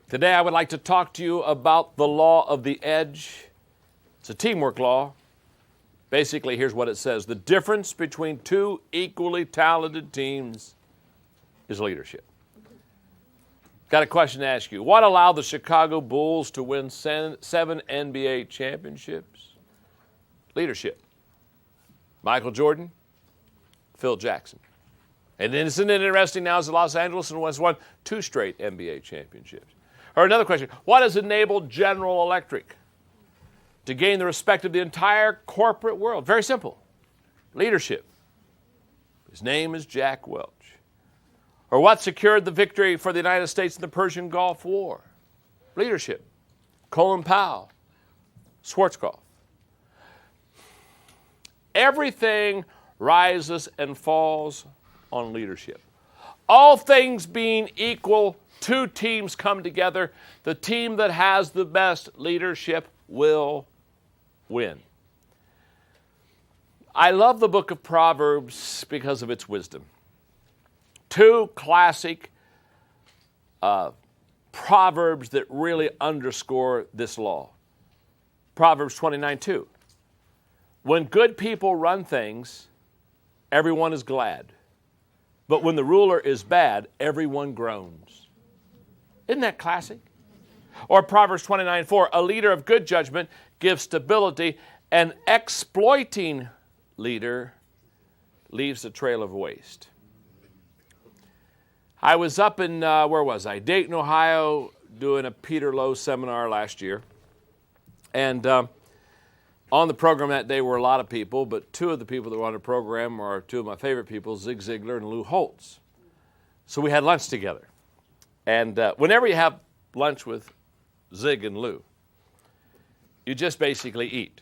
Today I would like to talk to you about the law of the edge. It's a teamwork law. Basically, here's what it says. The difference between two equally talented teams is leadership. Got a question to ask you. What allowed the Chicago Bulls to win 7 NBA championships? Leadership. Michael Jordan, Phil Jackson. And isn't it interesting now as Los Angeles has won 2 straight NBA championships? Or another question, what has enabled General Electric to gain the respect of the entire corporate world? Very simple, leadership. His name is Jack Welch. Or what secured the victory for the United States in the Persian Gulf War? Leadership. Colin Powell, Schwarzkopf. Everything rises and falls on leadership. All things being equal, 2 teams come together. The team that has the best leadership will win. I love the book of Proverbs because of its wisdom. 2 classic proverbs that really underscore this law. Proverbs 29:2. When good people run things, everyone is glad. But when the ruler is bad, everyone groans. Isn't that classic? Or Proverbs 29:4, a leader of good judgment gives stability. An exploiting leader leaves a trail of waste. I was up in, where was I? Dayton, Ohio, doing a Peter Lowe seminar last year. And on the program that day were a lot of people, but 2 of the people that were on the program are 2 of my favorite people, Zig Ziglar and Lou Holtz. So we had lunch together. And whenever you have lunch with Zig and Lou, you just basically eat.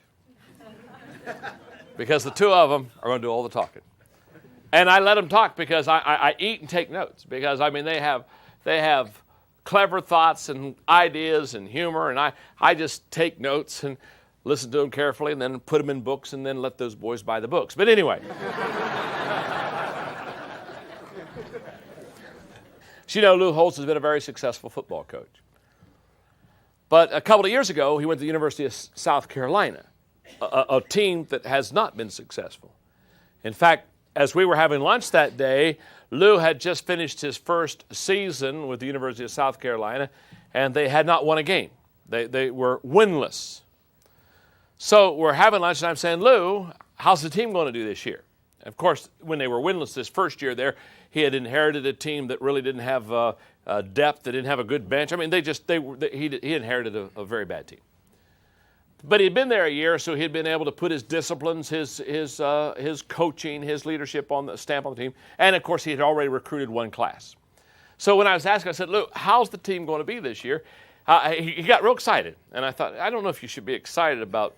Because the 2 of them are going to do all the talking. And I let them talk because I eat and take notes. Because, I mean, they have clever thoughts and ideas and humor, and I just take notes and listen to them carefully and then put them in books and then let those boys buy the books. But anyway. So, you know, Lou Holtz has been a very successful football coach. But a couple of years ago, he went to the University of South Carolina, a team that has not been successful. In fact, as we were having lunch that day, Lou had just finished his first season with the University of South Carolina, and they had not won a game. They were winless. So we're having lunch, and I'm saying, Lou, how's the team going to do this year? And of course, when they were winless this first year there, he had inherited a team that really didn't have depth, that didn't have a good bench. I mean, he inherited a very bad team. But he'd been there a year, so he'd been able to put his disciplines, his coaching, his leadership on the stamp on the team. And of course, he had already recruited 1 class. So when I was asking, I said, Lou, how's the team going to be this year? He got real excited. And I thought, I don't know if you should be excited about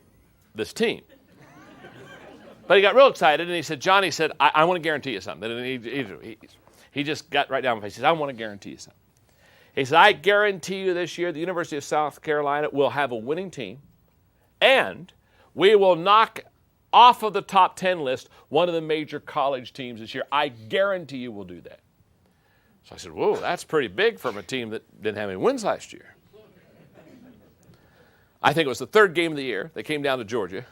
this team. But he got real excited, and he said, John, he said, I want to guarantee you something. And he just got right down my face. He said, I want to guarantee you something. He said, I guarantee you this year the University of South Carolina will have a winning team, and we will knock off of the top 10 list one of the major college teams this year. I guarantee you we'll do that. So I said, whoa, that's pretty big from a team that didn't have any wins last year. I think it was the 3rd game of the year. They came down to Georgia,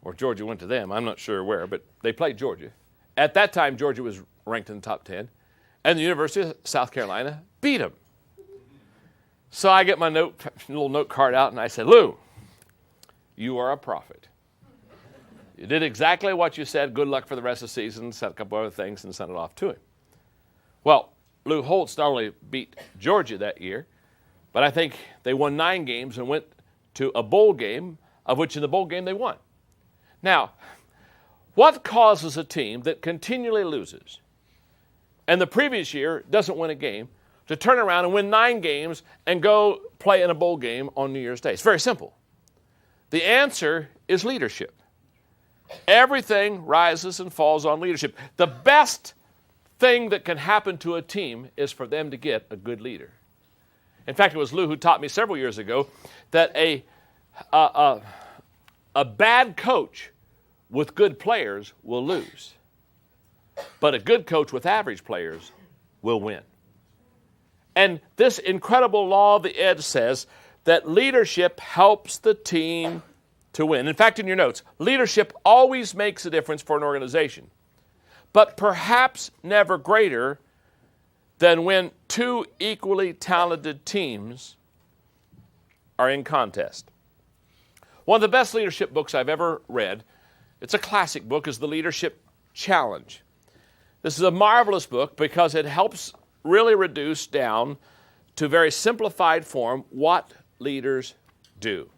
or Georgia went to them. I'm not sure where, but they played Georgia. At that time, Georgia was ranked in the top 10, and the University of South Carolina beat them. So I get my little note card out, and I said, Lou, you are a prophet. You did exactly what you said. Good luck for the rest of the season. Said a couple other things and sent it off to him. Well, Lou Holtz not only beat Georgia that year, but I think they won 9 games and went to a bowl game, of which in the bowl game they won. Now, what causes a team that continually loses and the previous year doesn't win a game to turn around and win 9 games and go play in a bowl game on New Year's Day? It's very simple. The answer is leadership. Everything rises and falls on leadership. The best thing that can happen to a team is for them to get a good leader. In fact, it was Lou who taught me several years ago that a bad coach with good players will lose, but a good coach with average players will win. And this incredible law of the edge says that leadership helps the team to win. In fact, in your notes, leadership always makes a difference for an organization, but perhaps never greater than when two equally talented teams are in contest. One of the best leadership books I've ever read, it's a classic book, is The Leadership Challenge. This is a marvelous book because it helps really reduce down to very simplified form what leaders do.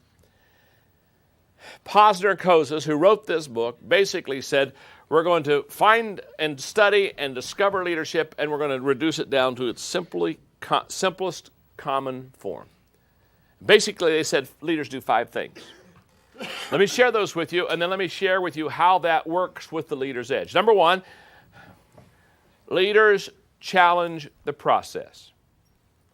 Posner and Kozis, who wrote this book, basically said, we're going to find and study and discover leadership, and we're going to reduce it down to its simplest common form. Basically, they said leaders do 5 things. Let me share those with you, and then let me share with you how that works with the leader's edge. Number 1, leaders challenge the process.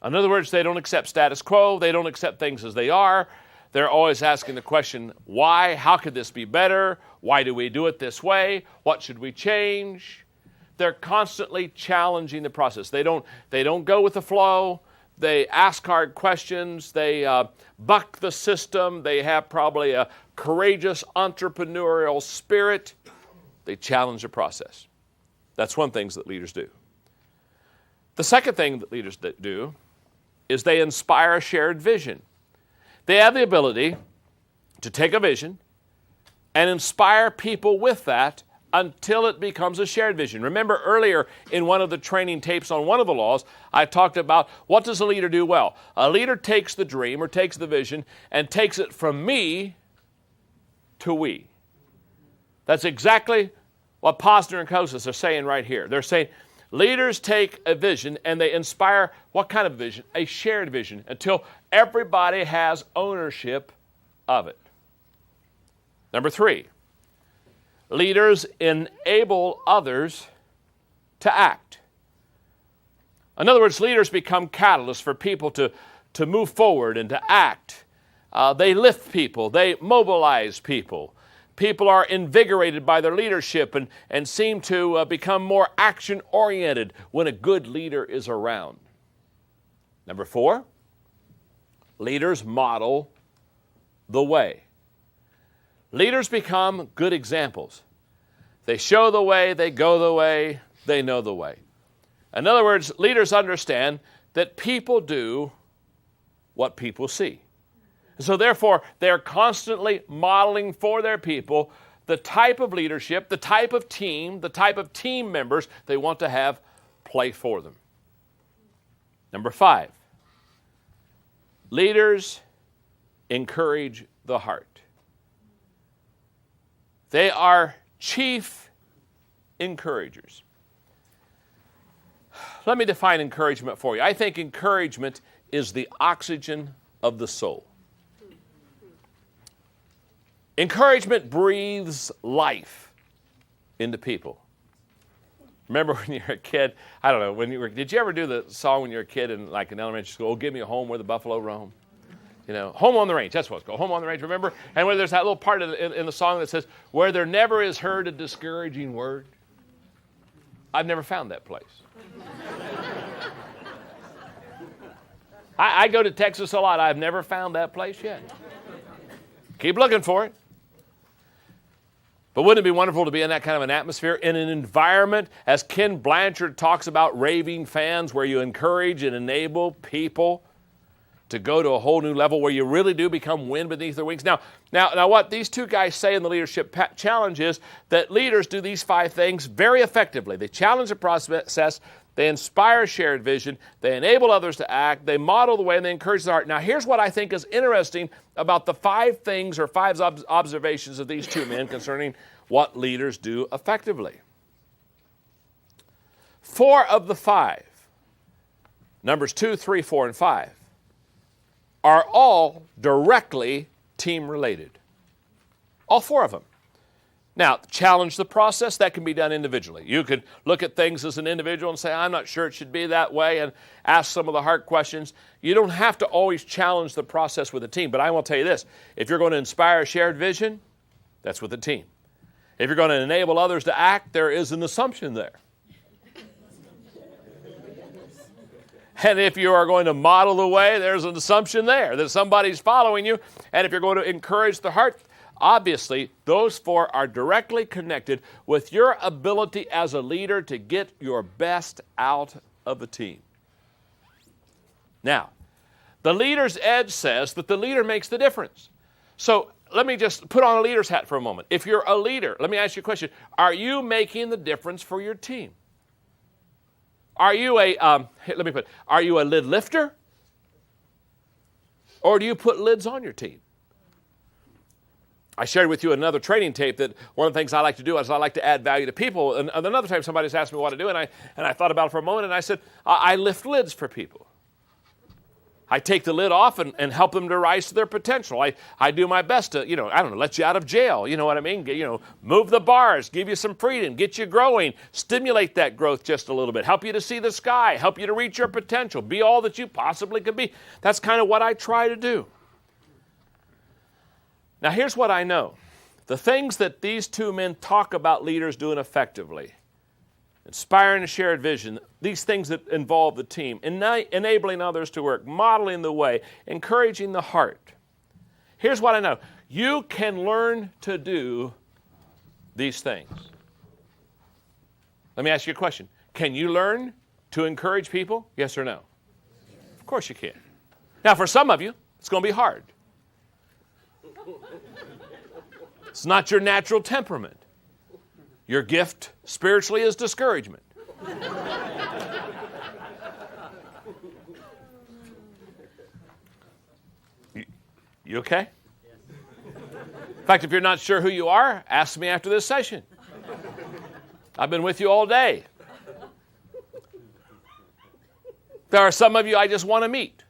In other words, they don't accept status quo. They don't accept things as they are. They're always asking the question, why? How could this be better? Why do we do it this way? What should we change? They're constantly challenging the process. They don't go with the flow. They ask hard questions. They buck the system. They have probably a courageous entrepreneurial spirit. They challenge the process. That's one thing that leaders do. The second thing that leaders do is they inspire a shared vision. They have the ability to take a vision and inspire people with that until it becomes a shared vision. Remember earlier in one of the training tapes on one of the laws, I talked about what does a leader do well? A leader takes the dream or takes the vision and takes it from me to we. That's exactly what Posner and Kozis are saying right here. They're saying leaders take a vision and they inspire what kind of vision? A shared vision until everybody has ownership of it. Number 3, leaders enable others to act. In other words, leaders become catalysts for people to move forward and to act. They lift people. They mobilize people. People are invigorated by their leadership and seem to become more action-oriented when a good leader is around. Number 4, leaders model the way. Leaders become good examples. They show the way, they go the way, they know the way. In other words, leaders understand that people do what people see. So therefore, they're constantly modeling for their people the type of leadership, the type of team members they want to have play for them. Number 5, leaders encourage the heart. They are chief encouragers. Let me define encouragement for you. I think encouragement is the oxygen of the soul. Encouragement breathes life into people. Remember when you were a kid, I don't know, did you ever do the song when you were a kid in like in elementary school, "Oh, give me a home where the buffalo roam"? You know, home on the range, that's what it's called, home on the range, remember? And where there's that little part in the song that says, where there never is heard a discouraging word. I've never found that place. I go to Texas a lot. I've never found that place yet. Keep looking for it. But wouldn't it be wonderful to be in that kind of an atmosphere, in an environment, as Ken Blanchard talks about raving fans, where you encourage and enable people to go to a whole new level where you really do become wind beneath their wings. Now, what these two guys say in the Leadership Challenge is that leaders do these 5 things very effectively. They challenge the process, they inspire a shared vision, they enable others to act, they model the way, and they encourage the heart. Now, here's what I think is interesting about the 5 things or 5 observations of these two men concerning what leaders do effectively. 4 of the 5, numbers 2, 3, 4, and 5, are all directly team-related. All 4 of them. Now, challenge the process, that can be done individually. You could look at things as an individual and say, I'm not sure it should be that way, and ask some of the hard questions. You don't have to always challenge the process with a team, but I will tell you this. If you're going to inspire a shared vision, that's with a team. If you're going to enable others to act, there is an assumption there. And if you are going to model the way, there's an assumption there that somebody's following you. And if you're going to encourage the heart, obviously, those four are directly connected with your ability as a leader to get your best out of the team. Now, the leader's edge says that the leader makes the difference. So let me just put on a leader's hat for a moment. If you're a leader, let me ask you a question. Are you making the difference for your team? Are you are you a lid lifter? Or do you put lids on your team? I shared with you another training tape that one of the things I like to do is I like to add value to people. And another time somebody's asked me what to do, and I thought about it for a moment, and I said, I lift lids for people. I take the lid off and help them to rise to their potential. I do my best to, let you out of jail. You know what I mean? Move the bars, give you some freedom, get you growing, stimulate that growth just a little bit, help you to see the sky, help you to reach your potential, be all that you possibly could be. That's kind of what I try to do. Now, here's what I know. The things that these two men talk about leaders doing effectively, inspiring a shared vision, these things that involve the team, enabling others to work, modeling the way, encouraging the heart. Here's what I know. You can learn to do these things. Let me ask you a question. Can you learn to encourage people? Yes or no? Of course you can. Now, for some of you, it's going to be hard. It's not your natural temperament. Your gift spiritually is discouragement. You okay? In fact, if you're not sure who you are, ask me after this session. I've been with you all day. There are some of you I just want to meet.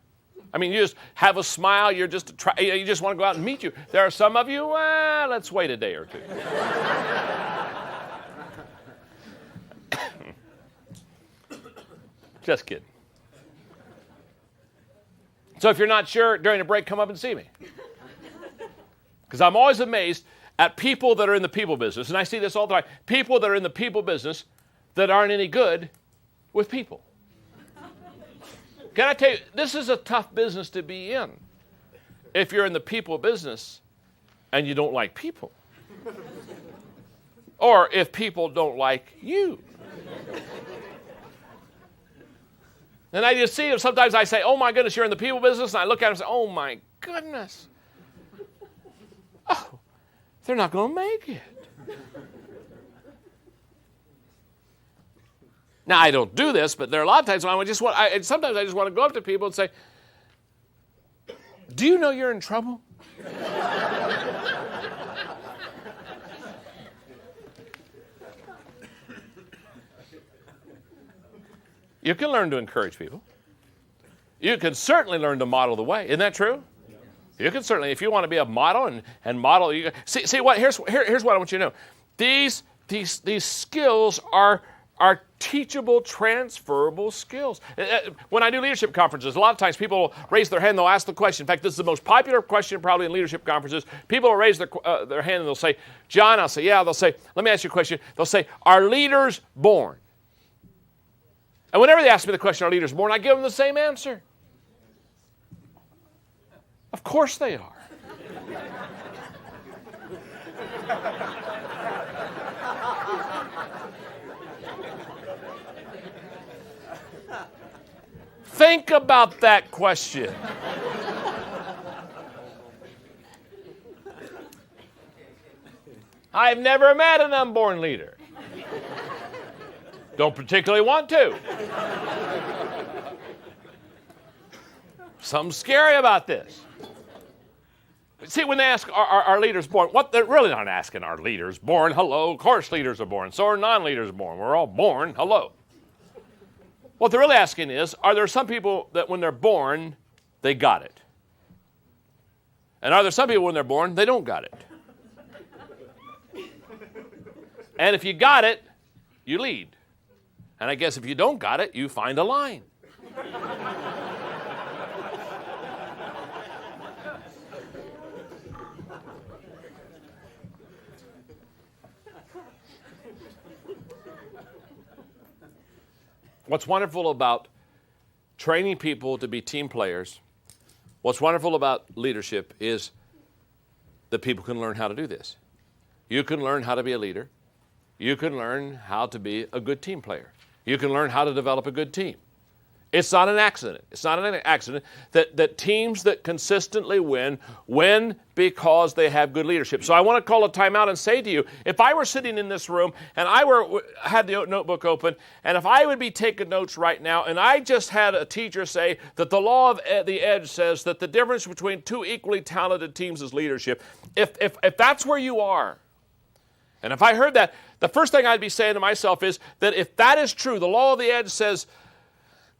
I mean, you just have a smile, you just want to go out and meet you. There are some of you, let's wait a day or two. Just kidding. So if you're not sure, during a break, come up and see me. Because I'm always amazed at people that are in the people business, and I see this all the time, people that are in the people business that aren't any good with people. Can I tell you, this is a tough business to be in if you're in the people business and you don't like people. Or if people don't like you. And I just see them. Sometimes I say, oh my goodness, you're in the people business. And I look at them and say, oh my goodness. Oh, they're not going to make it. Now, I don't do this, but there are a lot of times when sometimes I just want to go up to people and say, do you know you're in trouble? You can learn to encourage people. You can certainly learn to model the way. Isn't that true? You can certainly, if you want to be a model and model. See what? Here's what I want you to know. These skills are teachable, transferable skills. When I do leadership conferences, a lot of times people will raise their hand, they'll ask the question. In fact, this is the most popular question probably in leadership conferences. People will raise their hand and they'll say, John, I'll say, yeah. They'll say, let me ask you a question. They'll say, are leaders born? And whenever they ask me the question, are leaders born, I give them the same answer. Of course they are. Think about that question. I've never met an unborn leader. Don't particularly want to. Something scary about this. See, when they ask, are leaders born? What they're really not asking, are leaders born? Hello. Of course leaders are born. So are non-leaders born. We're all born. Hello. What they're really asking is, are there some people that when they're born, they got it? And are there some people when they're born, they don't got it? And if you got it, you lead. And I guess if you don't got it, you find a line. What's wonderful about training people to be team players. What's wonderful about leadership is that people can learn how to do this. You can learn how to be a leader. You can learn how to be a good team player. You can learn how to develop a good team. It's not an accident. It's not an accident that teams that consistently win because they have good leadership. So I want to call a timeout and say to you, if I were sitting in this room and had the notebook open, and if I would be taking notes right now, and I just had a teacher say that the law of the edge says that the difference between two equally talented teams is leadership, if that's where you are, and if I heard that, the first thing I'd be saying to myself is that if that is true, the law of the edge says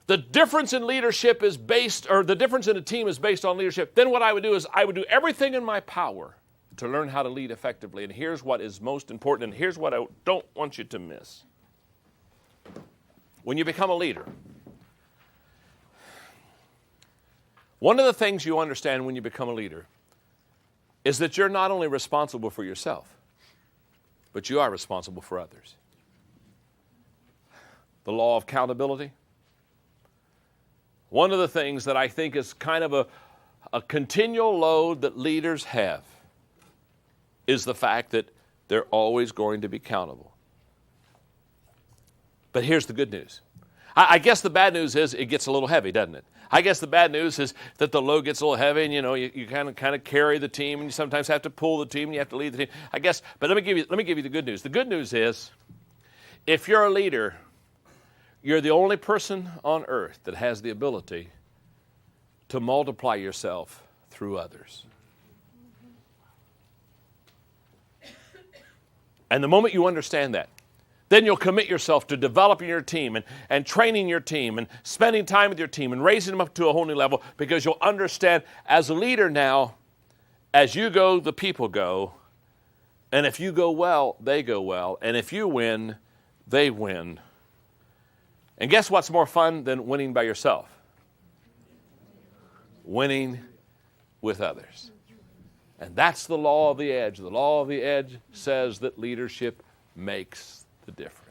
the difference in leadership is based, or the difference in a team is based on leadership, then what I would do is I would do everything in my power to learn how to lead effectively. And here's what is most important, and here's what I don't want you to miss. When you become a leader, one of the things you understand when you become a leader is that you're not only responsible for yourself, but you are responsible for others. The law of accountability. One of the things that I think is kind of a continual load that leaders have is the fact that they're always going to be accountable. But here's the good news. I guess the bad news is it gets a little heavy, doesn't it? I guess the bad news is that the load gets a little heavy, and you kind of carry the team, and you sometimes have to pull the team, and you have to lead the team. I guess, but let me give you the good news. The good news is, if you're a leader, you're the only person on earth that has the ability to multiply yourself through others. And the moment you understand that, then you'll commit yourself to developing your team and training your team and spending time with your team and raising them up to a whole new level, because you'll understand as a leader now, as you go, the people go. And if you go well, they go well. And if you win, they win. And guess what's more fun than winning by yourself? Winning with others. And that's the law of the edge. The law of the edge says that leadership makes the difference.